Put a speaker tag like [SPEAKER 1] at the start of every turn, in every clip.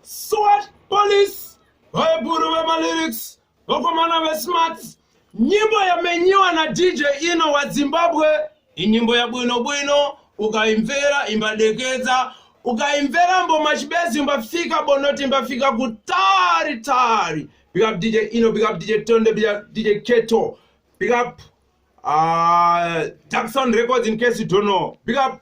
[SPEAKER 1] SWAT police vaibhuru vemalyrics vakomana vesmart. Nyimbo yamenyiwa na DJ Ino wa Zimbabwe. Inyimbo ya bwino bwino ukaimvera imbadekeza, ukaimvera mbo machibezi imbafika bonoti imbafika kutari tari. Big up DJ Ino, big up DJ Tonde, big up DJ Keto, big up Jackson Records in case you don't know. Big up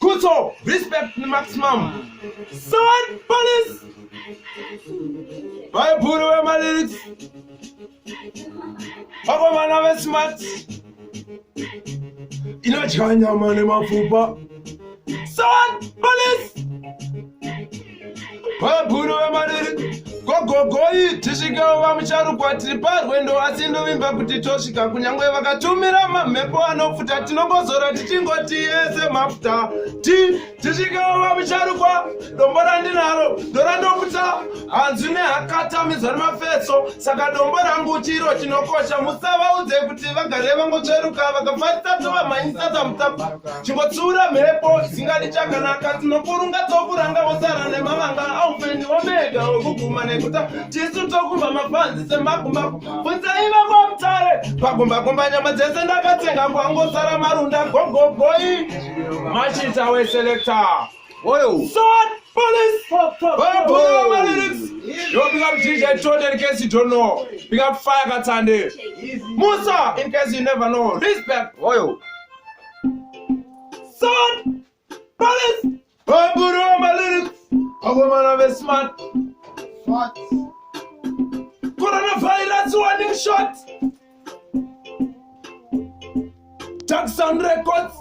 [SPEAKER 1] Kuso, respect the maximum. SWAT police vaibhuru vemalyrics vakomana vesmart. Inodya nyama nemapfupa. SWAT police vaibhuru vemalyrics gogogoi tisvikewo vamucharukwa tiri parwendo asi ndovimba kuti tosvika kunyangwe vakatumira mamhepo anopfuta tinongozora tichingoti yese mafuta tisvikewo vamucharukwa dombo randinaro ndorandopfuta hanzu nehakatamidzwa nemafeso saka dombo rangu chiro chinokosha. Musavaudze kuti vagare vangotsveruka vakafarisa tovamhanyisa tamutapa chingotsiura mhepo zingadi chakanaka tinokurunga tokuranga vosara nemavanga aupeni womega wekuguma nekuta tisu tokumba mafanzi semagumbaku funzai vangomutare pagumbakumba nyama dzese ndakatsenga kwangosara marunda gogogoi machita weselekta SWAT police vaibhuru vemalyrics. Yo, big up DJ Tonde in case you don't know. Big up Fire Katande Musa in case you never know. Respect SWAT police vaibhuru vemalyrics vakomana vesmart. Coronavirus warning shot. Jackson Records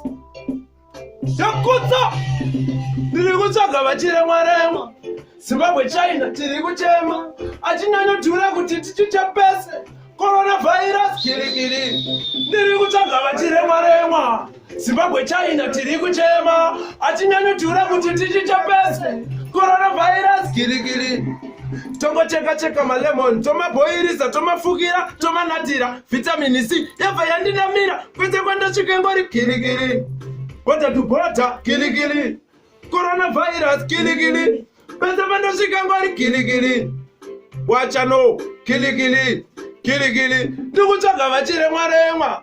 [SPEAKER 1] Yakuza ndiri kutsvaga vachiremwa remwa. Zimbabwe China tiri kuchema achinanyodhura kuti tichichapese coronavirus kirikiri. Ndiri kutsvaga vachiremwa remwa. Zimbabwe China tiri kuchema achinanyodhura kuti tichichapese coronavirus kirikiri. Tongocheka malemon, tomaboirisa, tomafukira, tomanatira, vitamini C yabva yandinamira kwete kwandasvika ngori kirikiri. Bota to bota kirikiri. Coronavirus kirikiri. Pese pandasvika ngori kirikiri. Wacha no kirikiri. Ndikutsvaga vachiremwa remwa.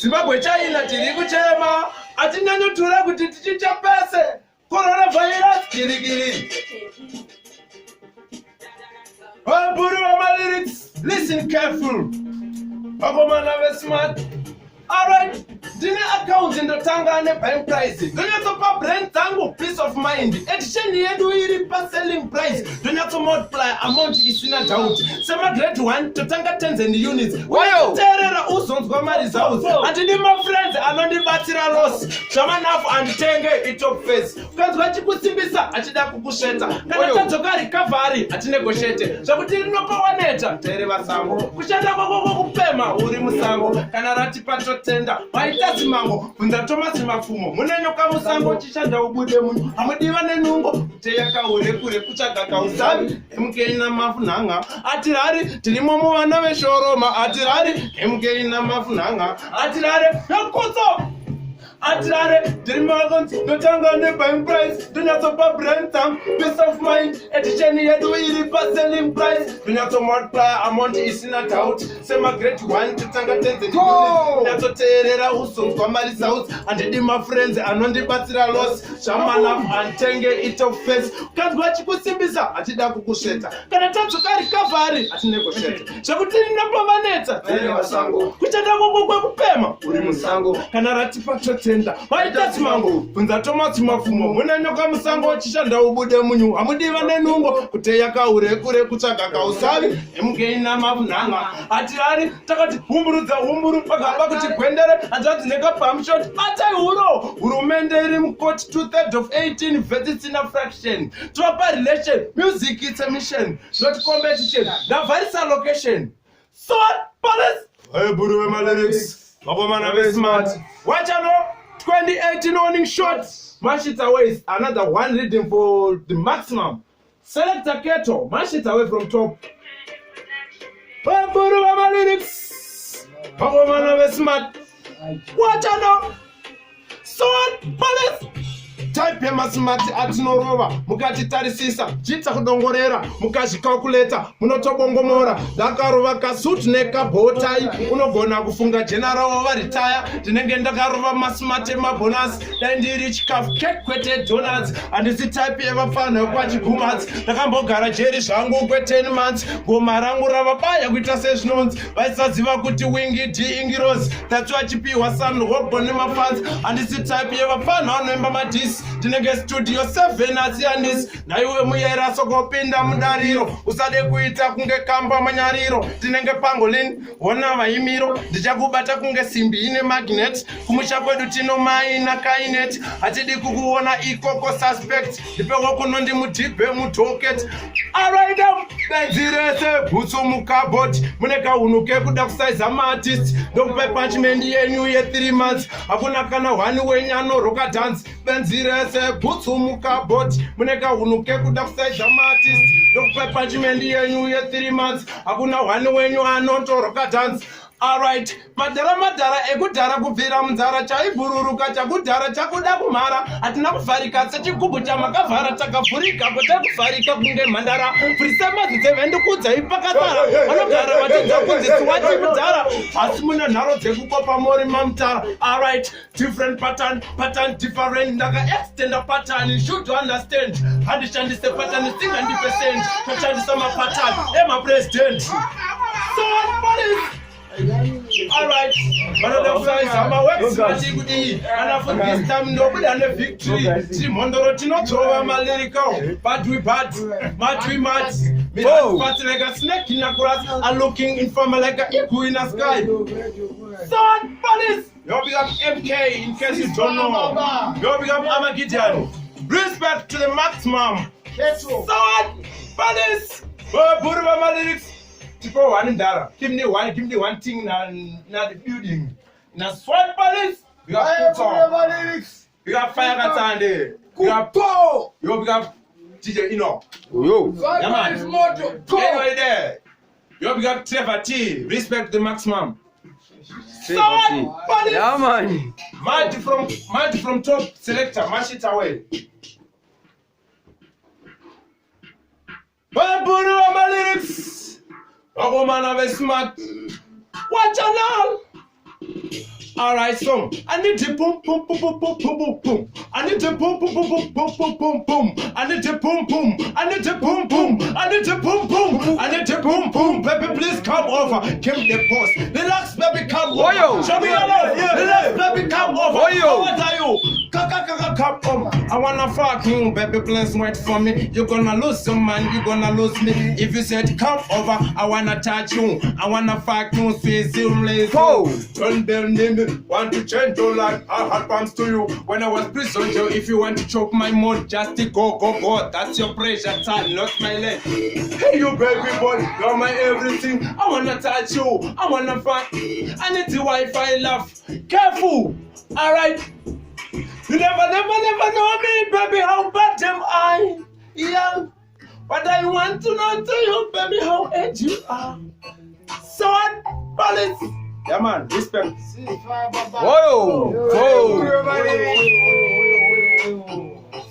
[SPEAKER 1] Zimbabwe China tiri kuchema achinyanyotura kuti tichichapese coronavirus kirikiri. Vaibhuru vemalyrics, listen careful. Vakomana vesmart. Alright, ndine account ndotanga nebuying price. Ndonyatsopa brand dzangu peace of mind. Edition yedu iri pa selling price. Ndonyatso multiply amount isina doubt. Sema grade 1 totanga tens and units. Terera uzonzwa mari zaus. Andini my friends anondibatsira loss. Zvamanafu anditenge itop face. Ukanzwa chikusimbisa achida kukusheta. Kana tadzoka recovery atinegotiate. Zvakuti rinopawaneta tere vasango. Kushanda kwako kupema uri musango. Kana ratipato tenda waita zimango bvunza Thomas Mafumo munenyoka musango chishanda ubude munhu amudiva nenungo teyaka ure kure kutsvaga kausavi emukeni namafunhanga atirari tirimo muvana veshoroma atirari emukeni namafunhanga atirari nokutso atirare ndirimakonzi ndotanga nebuying price ndonyatsopa brand dzangu peace of mind edition yedu iri pa selling price ndonyatsomultiply amount isina doubt semagrade 1 totanga tenze ndonyatsoteerera uzonzwa mari zaus handidi mafriends anondibatsira loss zvamanafu anditenge itop face ukanzwa chikusimbisa hatida kukusveta kana tadzoka recovery hatinegosheta zvekuti ndinopovanetsa tere vasango kuchanda kwako kwekupema uri musango kana ratipa tenda waita tsimango bvunza Thomas Mafumo munenyoka musango chishanda ubude munyu hamudiva nenungo kuteyaka ure kure kutsvaga kausavi emukeni namafunhanga atirari takati humburudza humburu pakaba kuti gwendere hanzvadzi nekapamshot atai huro hurumende iri mukoti 2/3 of 18 vesisina fraction topa relation music it's a mission not competition ndavharisa location SWAT police vaibhuru vemalyrics vakomana vesmart. Wachano 2018 warning shot. Mashita away. Another one reading for the maximum. Selector Keto. Mashita away from top. Vaibhuru vemalyrics vakomana vesmart. Wachano SWAT police type yemasmart atinorova mukatitarisisa chiita kudongorera mukazvikalkuleta munotobongomora ndakarova kasuti nekabhotai unogona kufunga general wavaritaya ndinenge ndakarova masmart emabonus dai ndiri chikafu kekwete donuts handisi type yevafana wekwachigumatsi ndakambogara jeri zvangu kwe10 months goma rangu ravabaya kuita sezvinonzi vaisaziva kuti wingi dingiros tati vachipiwa sanhobo nemafans handisi type yevafana vanoimba madhisi ndinenge studio 7 asi handisi naiwe muyera sokopinda mudariro usade kuita kunge kamba manyariro ndinenge pangolin ona vaimiro ndichakubata kunge simbi ine magnet kumusha kwedu tino maina kainet hatidi kukuona ikoko suspect ndipeko kunondi mudhibhe mutoket araida benzirese bhutsu mukabhoti mune kaunuke kuda kusaiza maartist ndokupai punchment yenyu ye3 months hakuna kana hwani wenyano roka dance benzirese bhutsu mukabhoti mune kaunuke kuda kusaiza maartist ndokupai punchment yenyu ye3 months hakuna hwani wenyu anotoroka dance. Alright, madhara ekudhara kubvira munzara chaibhururuka chakudhara chakuda kumhara hatina kuvharika sechigubhu chamakavhara takavhurika kotakuvharika kunge mhandara furisemadzidze vendikudzai pakatara vanogara vachidza kunzisi wati mudhara asi mune nharo dzekukopa mori mamutara. Alright, different pattern different ndakaextenda pattern should understand handishandise pattern singandipercent toshandisa mapattern emapresident so alright, I'm works good and for this time nobody and a victory. Timondoro Tinotrova lyrical, but we bad, much we mad. But like a snake in a grass and looking informal like a echo in a sky. Son, police! You'll become MK in case you don't know. You'll become Armageddon. Respect to the maximum. Son, police! Burma my lyrics. People one dara. Give me one thing na the building. Na SWAT police. We got lyrics. We got fire katande. We got po. Yo, we got DJ Ino. Yo. Yeah, man. Anyway there. Yo, we got Trevor T. Respect the maximum. SWAT police. Yeah, man. March from top selector. March it away. Baburu my lyrics. Oh man, I'm smart. Watch out now. Alright, so I need to boom boom boom boom boom boom boom boom. I need to boom boom boom boom boom boom boom boom. I need to boom boom. I need to boom boom. I need to boom boom. I need to boom boom. Baby, please come over. Give me the post. Relax, baby, come over. Show me your love. Relax, baby, come over. What are you? Come over. I wanna fuck you, baby, please wait for me. You're gonna lose some man, you're gonna lose me. If you said come over, I wanna touch you. I wanna fuck you, sweet silly. Don't build me. Want to change your life, I had plans to you. When I was prison jail, if you want to choke my mouth, just go. That's your pressure time, not my leg. Hey you baby boy, you're my everything. I wanna touch you, I wanna fuck. I need the Wi-Fi love. Careful, alright. You never know me, baby, how bad am I? Yeah, but I want to know to you, baby, how edgy you are. Sword, police. Yeah, man, respect. Whoa!